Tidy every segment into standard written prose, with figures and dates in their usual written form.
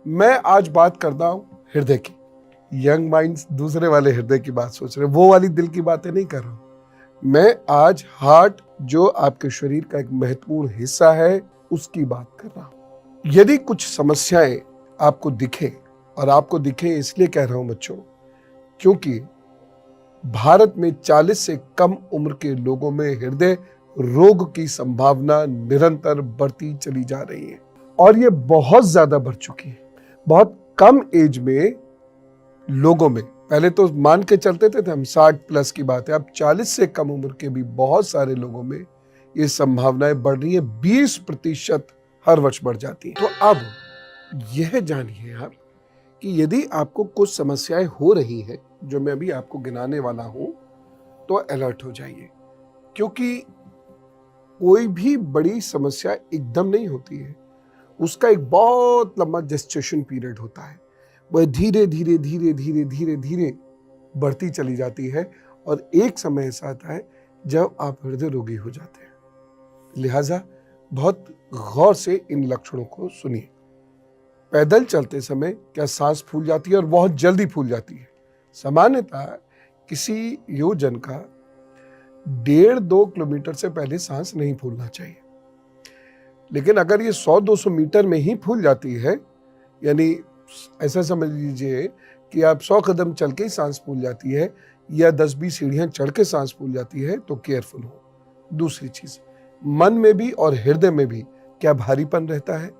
मैं आज बात करता हूं हृदय की। यंग माइंड्स दूसरे वाले हृदय की बात सोच रहे हैं, वो वाली दिल की बातें नहीं कर रहा हूं। मैं आज हार्ट, जो आपके शरीर का एक महत्वपूर्ण हिस्सा है, उसकी बात कर रहा हूं। यदि कुछ समस्याएं आपको दिखे, और आपको दिखे इसलिए कह रहा हूं बच्चों, क्योंकि भारत में 40 से कम उम्र के लोगों में हृदय रोग की संभावना निरंतर बढ़ती चली जा रही है, और ये बहुत ज्यादा बढ़ चुकी है। बहुत कम एज में लोगों में, पहले तो मान के चलते थे हम 60 प्लस की बात है, अब 40 से कम उम्र के भी बहुत सारे लोगों में ये संभावनाएं बढ़ रही है। 20% हर वर्ष बढ़ जाती है। तो अब यह जानिए आप कि यदि आपको कुछ समस्याएं हो रही है, जो मैं अभी आपको गिनाने वाला हूं, तो अलर्ट हो जाइए, क्योंकि कोई भी बड़ी समस्या एकदम नहीं होती है। उसका एक बहुत लंबा जेस्टेशन पीरियड होता है। वह धीरे धीरे धीरे धीरे धीरे धीरे बढ़ती चली जाती है, और एक समय ऐसा आता है जब आप हृदय रोगी हो जाते हैं। लिहाजा बहुत गौर से इन लक्षणों को सुनिए। पैदल चलते समय क्या सांस फूल जाती है, और बहुत जल्दी फूल जाती है। सामान्यतः किसी योजन का 1.5-2 किलोमीटर से पहले सांस नहीं फूलना चाहिए, लेकिन अगर ये 100-200 मीटर में ही फूल जाती है, यानी ऐसा समझ लीजिए कि आप 100 कदम चल के ही सांस फूल जाती है, या 10-20 सीढ़ियां चढ़ के सांस फूल जाती है, तो केयरफुल हो। दूसरी चीज, मन में भी और हृदय में भी क्या भारीपन रहता है?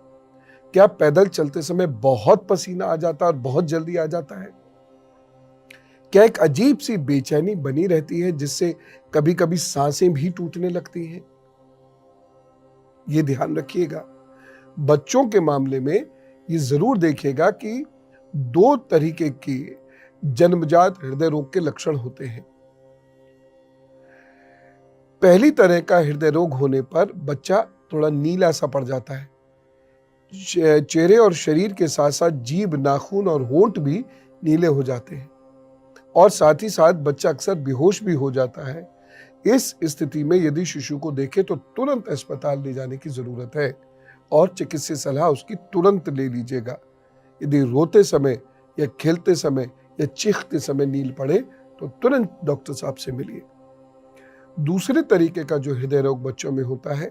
क्या पैदल चलते समय बहुत पसीना आ जाता है और बहुत जल्दी आ जाता है? क्या एक अजीब सी बेचैनी बनी रहती है, जिससे कभी कभी सांसें भी टूटने लगती हैं? ये ध्यान रखिएगा। बच्चों के मामले में ये जरूर देखिएगा कि 2 तरीके के जन्मजात हृदय रोग के लक्षण होते हैं। पहली तरह का हृदय रोग होने पर बच्चा थोड़ा नीला सा पड़ जाता है। चेहरे और शरीर के साथ साथ जीभ, नाखून और होंठ भी नीले हो जाते हैं, और साथ ही साथ बच्चा अक्सर बेहोश भी हो जाता है। इस स्थिति में यदि शिशु को देखे तो तुरंत अस्पताल ले जाने की जरूरत है, और चिकित्सीय सलाह उसकी तुरंत ले लीजिएगा। यदि रोते समय या खेलते समय या चीखते समय नील पड़े तो तुरंत डॉक्टर साहब से मिलिए। दूसरे तरीके का जो हृदय रोग बच्चों में होता है,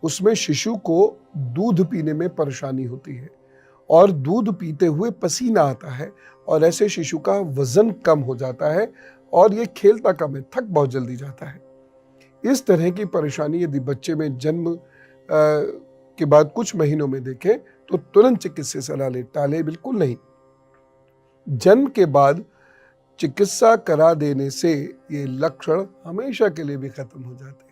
उसमें शिशु को दूध पीने में परेशानी होती है, और दूध पीते हुए पसीना आता है, और ऐसे शिशु का वजन कम हो जाता है, और ये खेलता कम है, थक बहुत जल्दी जाता है। इस तरह की परेशानी यदि बच्चे में जन्म के बाद कुछ महीनों में देखें तो तुरंत चिकित्सीय सलाह ले, टाले बिल्कुल नहीं। जन्म के बाद चिकित्सा करा देने से ये लक्षण हमेशा के लिए भी खत्म हो जाते हैं।